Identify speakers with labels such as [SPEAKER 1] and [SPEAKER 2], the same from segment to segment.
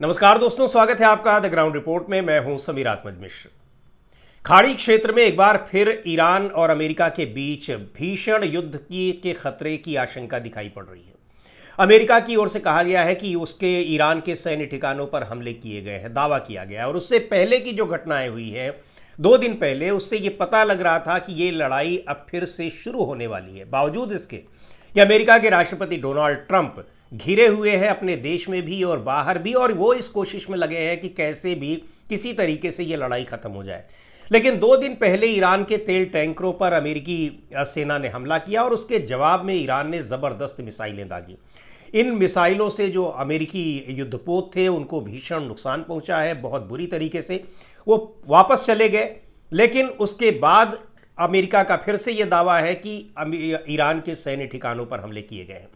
[SPEAKER 1] नमस्कार दोस्तों, स्वागत है आपका द ग्राउंड रिपोर्ट में। मैं हूं समीर आत्मज मिश्र। खाड़ी क्षेत्र में एक बार फिर ईरान और अमेरिका के बीच भीषण युद्ध के खतरे की आशंका दिखाई पड़ रही है। अमेरिका की ओर से कहा गया है कि उसके ईरान के सैन्य ठिकानों पर हमले किए गए हैं, दावा किया गया है। और उससे पहले की जो घटनाएं हुई है 2 दिन पहले, उससे ये पता लग रहा था कि ये लड़ाई अब फिर से शुरू होने वाली है। बावजूद इसके कि अमेरिका के राष्ट्रपति डोनाल्ड ट्रंप घिरे हुए हैं अपने देश में भी और बाहर भी, और वो इस कोशिश में लगे हैं कि कैसे भी किसी तरीके से ये लड़ाई खत्म हो जाए। लेकिन 2 दिन पहले ईरान के तेल टैंकरों पर अमेरिकी सेना ने हमला किया और उसके जवाब में ईरान ने ज़बरदस्त मिसाइलें दागी। इन मिसाइलों से जो अमेरिकी युद्धपोत थे उनको भीषण नुकसान पहुंचा है, बहुत बुरी तरीके से। वो वापस चले गए, लेकिन उसके बाद अमेरिका का फिर से ये दावा है कि ईरान के सैन्य ठिकानों पर हमले किए गए हैं।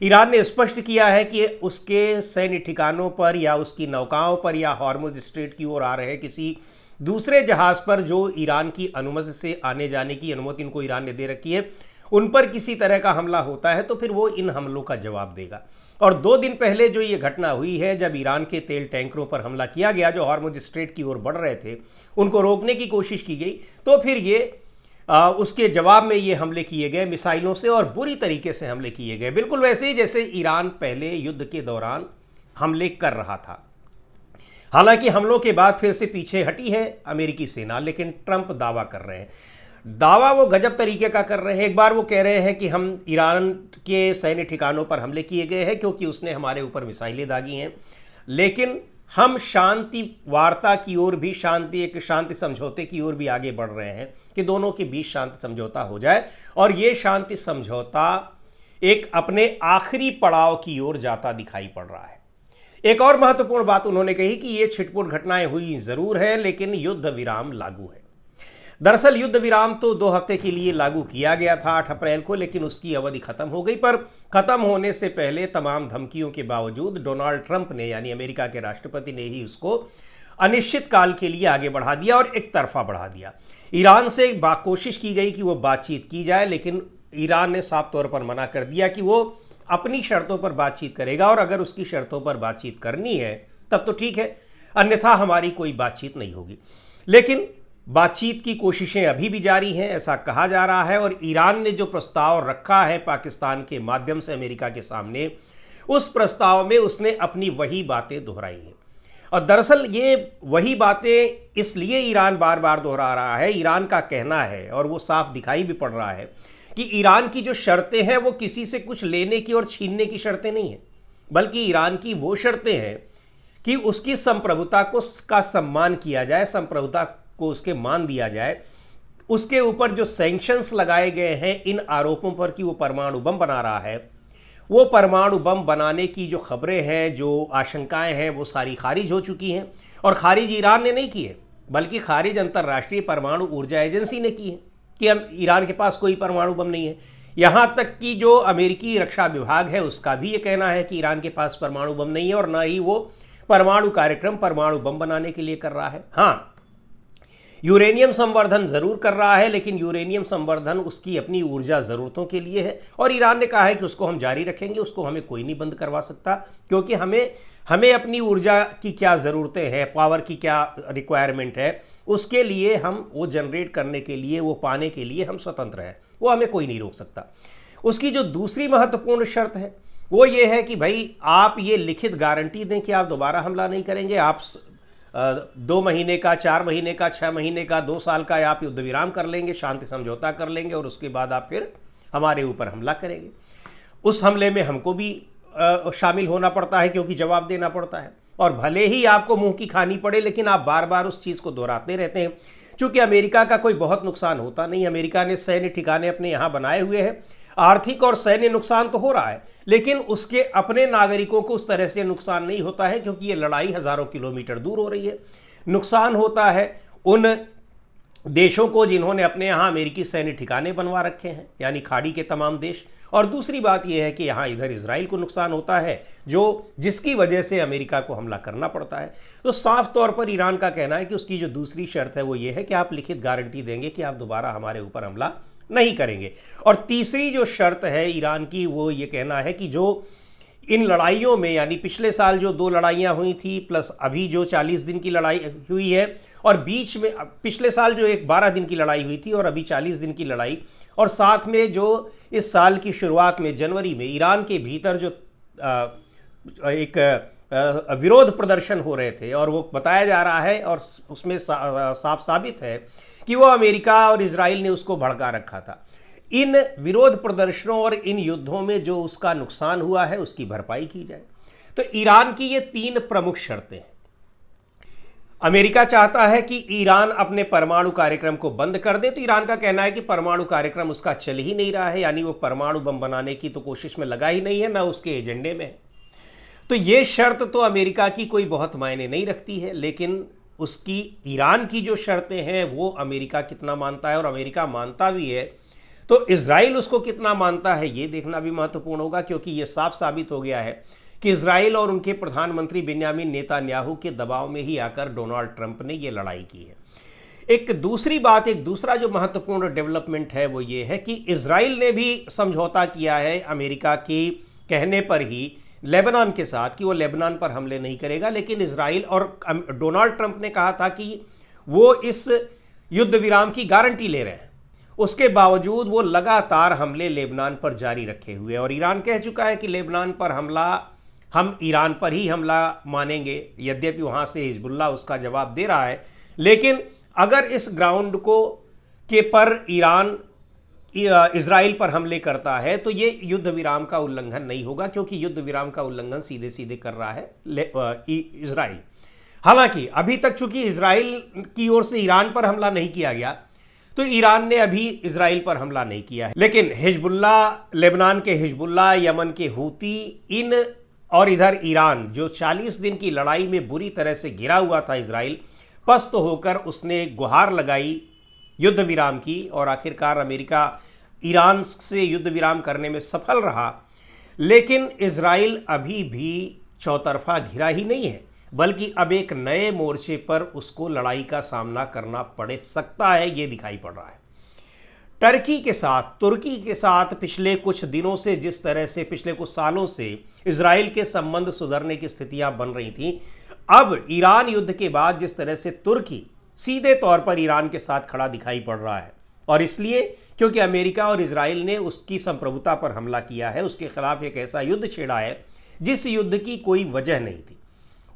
[SPEAKER 1] ईरान ने स्पष्ट किया है कि उसके सैन्य ठिकानों पर या उसकी नौकाओं पर या हॉर्मुज स्ट्रेट की ओर आ रहे किसी दूसरे जहाज़ पर जो ईरान की अनुमति से आने जाने की अनुमति इनको ईरान ने दे रखी है, उन पर किसी तरह का हमला होता है तो फिर वो इन हमलों का जवाब देगा। और 2 दिन पहले जो ये घटना हुई है, जब ईरान के तेल टैंकरों पर हमला किया गया जो हॉर्मुज स्ट्रेट की ओर बढ़ रहे थे, उनको रोकने की कोशिश की गई, तो फिर ये उसके जवाब में ये हमले किए गए मिसाइलों से, और बुरी तरीके से हमले किए गए, बिल्कुल वैसे ही जैसे ईरान पहले युद्ध के दौरान हमले कर रहा था। हालांकि हमलों के बाद फिर से पीछे हटी है अमेरिकी सेना, लेकिन ट्रंप दावा कर रहे हैं। दावा वो गजब तरीके का कर रहे हैं। एक बार वो कह रहे हैं कि हम ईरान के सैन्य ठिकानों पर हमले किए गए हैं क्योंकि उसने हमारे ऊपर मिसाइलें दागी हैं, लेकिन हम शांति वार्ता की ओर भी, एक शांति समझौते की ओर भी आगे बढ़ रहे हैं कि दोनों के बीच शांति समझौता हो जाए। और ये शांति समझौता एक अपने आखिरी पड़ाव की ओर जाता दिखाई पड़ रहा है। एक और महत्वपूर्ण बात उन्होंने कही कि ये छिटपुट घटनाएं हुई जरूर है, लेकिन युद्ध विराम लागू है। दरअसल युद्ध विराम तो 2 हफ्ते के लिए लागू किया गया था 8 अप्रैल को, लेकिन उसकी अवधि खत्म हो गई। पर खत्म होने से पहले तमाम धमकियों के बावजूद डोनाल्ड ट्रंप ने, यानी अमेरिका के राष्ट्रपति ने ही उसको अनिश्चित काल के लिए आगे बढ़ा दिया और एक तरफा बढ़ा दिया। ईरान से कोशिश की गई कि वो बातचीत की जाए, लेकिन ईरान ने साफ तौर पर मना कर दिया कि वो अपनी शर्तों पर बातचीत करेगा, और अगर उसकी शर्तों पर बातचीत करनी है तब तो ठीक है, अन्यथा हमारी कोई बातचीत नहीं होगी। लेकिन बातचीत की कोशिशें अभी भी जारी हैं, ऐसा कहा जा रहा है। और ईरान ने जो प्रस्ताव रखा है पाकिस्तान के माध्यम से अमेरिका के सामने, उस प्रस्ताव में उसने अपनी वही बातें दोहराई हैं। और दरअसल ये वही बातें इसलिए ईरान बार बार दोहरा रहा है, ईरान का कहना है और वो साफ दिखाई भी पड़ रहा है कि ईरान की जो शर्तें हैं वो किसी से कुछ लेने की और छीनने की शर्तें नहीं हैं, बल्कि ईरान की वो शर्तें हैं कि उसकी संप्रभुता का सम्मान किया जाए, संप्रभुता को उसके मान दिया जाए। उसके ऊपर जो सैंक्शंस लगाए गए हैं इन आरोपों पर कि वो परमाणु बम बना रहा है, वो परमाणु बम बनाने की जो खबरें हैं, जो आशंकाएं हैं, वो सारी खारिज हो चुकी हैं। और खारिज ईरान ने नहीं की है, बल्कि खारिज अंतर्राष्ट्रीय परमाणु ऊर्जा एजेंसी ने की है कि हम ईरान के पास कोई परमाणु बम नहीं है। यहाँ तक कि जो अमेरिकी रक्षा विभाग है उसका भी ये कहना है कि ईरान के पास परमाणु बम नहीं है और न ही वो परमाणु कार्यक्रम परमाणु बम बनाने के लिए कर रहा है। हाँ, यूरेनियम संवर्धन जरूर कर रहा है, लेकिन यूरेनियम संवर्धन उसकी अपनी ऊर्जा ज़रूरतों के लिए है, और ईरान ने कहा है कि उसको हम जारी रखेंगे, उसको हमें कोई नहीं बंद करवा सकता, क्योंकि हमें अपनी ऊर्जा की क्या ज़रूरतें हैं, पावर की क्या रिक्वायरमेंट है, उसके लिए हम वो जनरेट करने के लिए, वो पाने के लिए हम स्वतंत्र हैं, वो हमें कोई नहीं रोक सकता। उसकी जो दूसरी महत्वपूर्ण शर्त है वो ये है कि भाई आप ये लिखित गारंटी दें कि आप दोबारा हमला नहीं करेंगे। आप 2 महीने का, 4 महीने का, 6 महीने का, 2 साल का आप युद्ध विराम कर लेंगे, शांति समझौता कर लेंगे, और उसके बाद आप फिर हमारे ऊपर हमला करेंगे। उस हमले में हमको भी शामिल होना पड़ता है, क्योंकि जवाब देना पड़ता है। और भले ही आपको मुंह की खानी पड़े, लेकिन आप बार बार उस चीज़ को दोहराते रहते हैं। चूँकि अमेरिका का कोई बहुत नुकसान होता नहीं, अमेरिका ने सैन्य ठिकाने अपने यहाँ बनाए हुए हैं, आर्थिक और सैन्य नुकसान तो हो रहा है, लेकिन उसके अपने नागरिकों को उस तरह से नुकसान नहीं होता है, क्योंकि ये लड़ाई हज़ारों किलोमीटर दूर हो रही है। नुकसान होता है उन देशों को जिन्होंने अपने यहाँ अमेरिकी सैन्य ठिकाने बनवा रखे हैं, यानी खाड़ी के तमाम देश। और दूसरी बात यह है कि यहाँ इधर इजराइल को नुकसान होता है, जिसकी वजह से अमेरिका को हमला करना पड़ता है। तो साफ तौर पर ईरान का कहना है कि उसकी जो दूसरी शर्त है वो ये है कि आप लिखित गारंटी देंगे कि आप दोबारा हमारे ऊपर हमला नहीं करेंगे। और तीसरी जो शर्त है ईरान की, वो ये कहना है कि जो इन लड़ाइयों में, यानी पिछले साल जो 2 लड़ाइयां हुई थी प्लस अभी जो 40 दिन की लड़ाई हुई है, और बीच में पिछले साल जो एक 12 दिन की लड़ाई हुई थी और अभी 40 दिन की लड़ाई, और साथ में जो इस साल की शुरुआत में जनवरी में ईरान के भीतर जो एक विरोध प्रदर्शन हो रहे थे, और वो बताया जा रहा है और उसमें साफ साबित है कि वो अमेरिका और इजराइल ने उसको भड़का रखा था। इन विरोध प्रदर्शनों और इन युद्धों में जो उसका नुकसान हुआ है उसकी भरपाई की जाए। तो ईरान की ये 3 प्रमुख शर्तें हैं। अमेरिका चाहता है कि ईरान अपने परमाणु कार्यक्रम को बंद कर दे, तो ईरान का कहना है कि परमाणु कार्यक्रम उसका चल ही नहीं रहा है, यानी वो परमाणु बम बनाने की तो कोशिश में लगा ही नहीं है, ना उसके एजेंडे में। तो ये शर्त तो अमेरिका की कोई बहुत मायने नहीं रखती है, लेकिन उसकी ईरान की जो शर्तें हैं वो अमेरिका कितना मानता है, और अमेरिका मानता भी है तो इजराइल उसको कितना मानता है ये देखना भी महत्वपूर्ण होगा, क्योंकि ये साफ साबित हो गया है कि इजराइल और उनके प्रधानमंत्री बेंयामिन नेतन्याहू के दबाव में ही आकर डोनाल्ड ट्रंप ने ये लड़ाई की है। एक दूसरा जो महत्वपूर्ण डेवलपमेंट है वो ये है कि इजराइल ने भी समझौता किया है अमेरिका के कहने पर ही लेबनान के साथ कि वो लेबनान पर हमले नहीं करेगा, लेकिन इजराइल और डोनाल्ड ट्रंप ने कहा था कि वो इस युद्ध विराम की गारंटी ले रहे हैं, उसके बावजूद वो लगातार हमले लेबनान पर जारी रखे हुए, और ईरान कह चुका है कि लेबनान पर हमला हम ईरान पर ही हमला मानेंगे, यद्यपि वहाँ से हिजबुल्लाह उसका जवाब दे रहा है। लेकिन अगर इस ग्राउंड को के पर ईरान इजराइल पर हमले करता है तो ये युद्ध विराम का उल्लंघन नहीं होगा, क्योंकि युद्ध विराम का उल्लंघन सीधे सीधे कर रहा है इजराइल। हालांकि अभी तक चूंकि इजराइल की ओर से ईरान पर हमला नहीं किया गया, तो ईरान ने अभी इजराइल पर हमला नहीं किया है, लेकिन हिजबुल्लाह, लेबनान के हिजबुल्लाह, यमन के हूती, इन और इधर ईरान जो 40 दिन की लड़ाई में बुरी तरह से घिरा हुआ था इजराइल, पस्त होकर उसने गुहार लगाई युद्ध विराम की, और आखिरकार अमेरिका ईरान से युद्ध विराम करने में सफल रहा। लेकिन इजराइल अभी भी चौतरफा घिरा ही नहीं है, बल्कि अब एक नए मोर्चे पर उसको लड़ाई का सामना करना पड़ सकता है, ये दिखाई पड़ रहा है। तुर्की के साथ पिछले कुछ दिनों से, जिस तरह से पिछले कुछ सालों से इजराइल के संबंध सुधरने की स्थितियां बन रही थी, अब ईरान युद्ध के बाद जिस तरह से तुर्की सीधे तौर पर ईरान के साथ खड़ा दिखाई पड़ रहा है, और इसलिए क्योंकि अमेरिका और इजराइल ने उसकी संप्रभुता पर हमला किया है, उसके खिलाफ एक ऐसा युद्ध छेड़ा है जिस युद्ध की कोई वजह नहीं थी,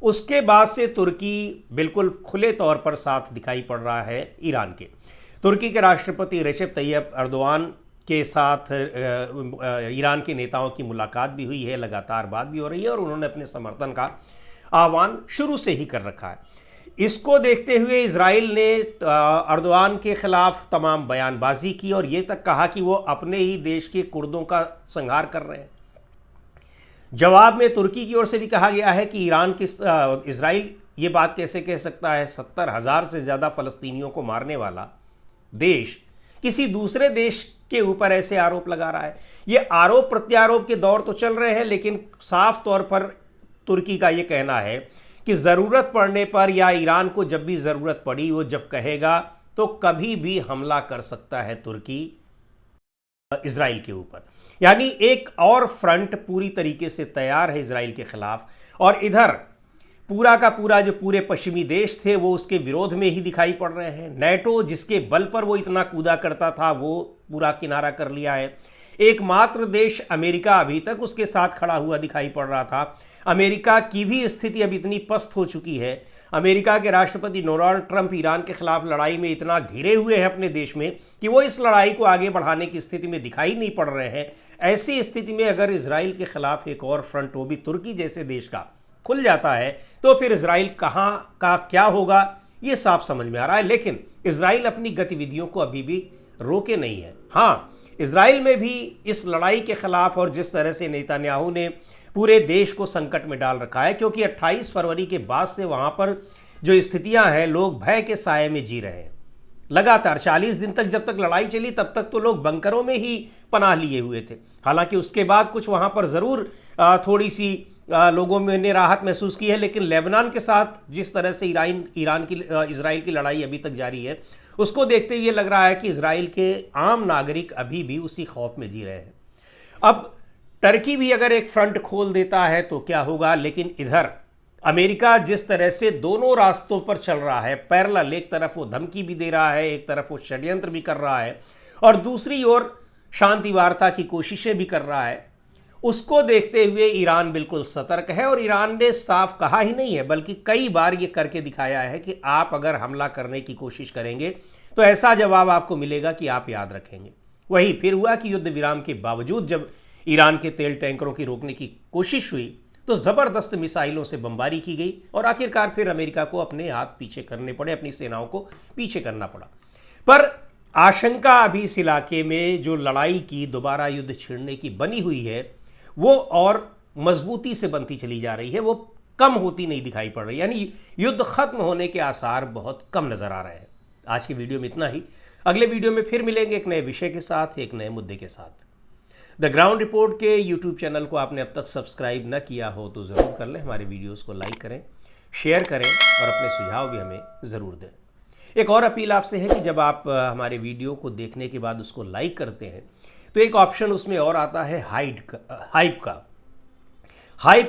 [SPEAKER 1] उसके बाद से तुर्की बिल्कुल खुले तौर पर साथ दिखाई पड़ रहा है ईरान के। तुर्की के राष्ट्रपति रेसिप तैयब एर्दोआन के साथ ईरान के नेताओं की मुलाकात भी हुई है, लगातार बात भी हो रही है, और उन्होंने अपने समर्थन का आह्वान शुरू से ही कर रखा है। इसको देखते हुए इजराइल ने एर्दोआन के खिलाफ तमाम बयानबाजी की, और ये तक कहा कि वो अपने ही देश के कुर्दों का संहार कर रहे हैं। जवाब में तुर्की की ओर से भी कहा गया है कि इजराइल ये बात कैसे कह सकता है, 70,000 से ज़्यादा फ़लस्तीनियों को मारने वाला देश किसी दूसरे देश के ऊपर ऐसे आरोप लगा रहा है। ये आरोप प्रत्यारोप के दौर तो चल रहे हैं, लेकिन साफ तौर पर तुर्की का ये कहना है कि ज़रूरत पड़ने पर, या ईरान को जब भी ज़रूरत पड़ी, वो जब कहेगा तो कभी भी हमला कर सकता है तुर्की इजराइल के ऊपर। यानी एक और फ्रंट पूरी तरीके से तैयार है इजराइल के खिलाफ, और इधर पूरा का पूरा जो पूरे पश्चिमी देश थे वो उसके विरोध में ही दिखाई पड़ रहे हैं। नेटो जिसके बल पर वो इतना कूदा करता था वो पूरा किनारा कर लिया है। एकमात्र देश अमेरिका अभी तक उसके साथ खड़ा हुआ दिखाई पड़ रहा था। अमेरिका की भी स्थिति अब इतनी पस्त हो चुकी है। अमेरिका के राष्ट्रपति डोनाल्ड ट्रंप ईरान के खिलाफ लड़ाई में इतना घिरे हुए हैं अपने देश में कि वो इस लड़ाई को आगे बढ़ाने की स्थिति में दिखाई नहीं पड़ रहे हैं। ऐसी स्थिति में अगर इजराइल के खिलाफ एक और फ्रंट, वो भी तुर्की जैसे देश का, खुल जाता है तो फिर इजराइल कहाँ का क्या होगा ये साफ समझ में आ रहा है। लेकिन इजराइल अपनी गतिविधियों को अभी भी रोके नहीं है। हाँ, इजराइल में भी इस लड़ाई के खिलाफ, और जिस तरह से नेतन्याहू ने पूरे देश को संकट में डाल रखा है, क्योंकि 28 फरवरी के बाद से वहाँ पर जो स्थितियाँ हैं, लोग भय के साए में जी रहे हैं। लगातार 40 दिन तक जब तक लड़ाई चली तब तक तो लोग बंकरों में ही पनाह लिए हुए थे। हालांकि उसके बाद कुछ वहाँ पर ज़रूर थोड़ी सी लोगों में ने राहत महसूस की है, लेकिन लेबनान के साथ जिस तरह से इजराइल की लड़ाई अभी तक जारी है, उसको देखते हुए लग रहा है कि इजराइल के आम नागरिक अभी भी उसी खौफ में जी रहे हैं। अब टर्की भी अगर एक फ्रंट खोल देता है तो क्या होगा, लेकिन इधर अमेरिका जिस तरह से दोनों रास्तों पर चल रहा है पैरेलल, एक तरफ वो धमकी भी दे रहा है, एक तरफ वो षड्यंत्र भी कर रहा है और दूसरी ओर शांति वार्ता की कोशिशें भी कर रहा है, उसको देखते हुए ईरान बिल्कुल सतर्क है। और ईरान ने साफ कहा ही नहीं है बल्कि कई बार ये करके दिखाया है कि आप अगर हमला करने की कोशिश करेंगे तो ऐसा जवाब आपको मिलेगा कि आप याद रखेंगे। वही फिर हुआ कि युद्ध विराम के बावजूद जब ईरान के तेल टैंकरों की रोकने की कोशिश हुई तो ज़बरदस्त मिसाइलों से बमबारी की गई और आखिरकार फिर अमेरिका को अपने हाथ पीछे करने पड़े, अपनी सेनाओं को पीछे करना पड़ा। पर आशंका अभी इस इलाके में जो लड़ाई की दोबारा युद्ध छिड़ने की बनी हुई है वो और मजबूती से बनती चली जा रही है, वो कम होती नहीं दिखाई पड़ रही, यानी युद्ध खत्म होने के आसार बहुत कम नजर आ रहे हैं। आज की वीडियो में इतना ही। अगले वीडियो में फिर मिलेंगे एक नए विषय के साथ, एक नए मुद्दे के साथ। द ग्राउंड रिपोर्ट के यूट्यूब चैनल को आपने अब तक सब्सक्राइब न किया हो तो ज़रूर कर लें। हमारे वीडियोस को लाइक करें, शेयर करें और अपने सुझाव भी हमें ज़रूर दें। एक और अपील आपसे है कि जब आप हमारे वीडियो को देखने के बाद उसको लाइक करते हैं तो एक ऑप्शन उसमें और आता है हाइप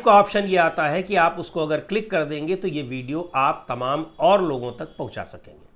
[SPEAKER 1] का ऑप्शन ये आता है कि आप उसको अगर क्लिक कर देंगे तो ये वीडियो आप तमाम और लोगों तक पहुंचा सकेंगे।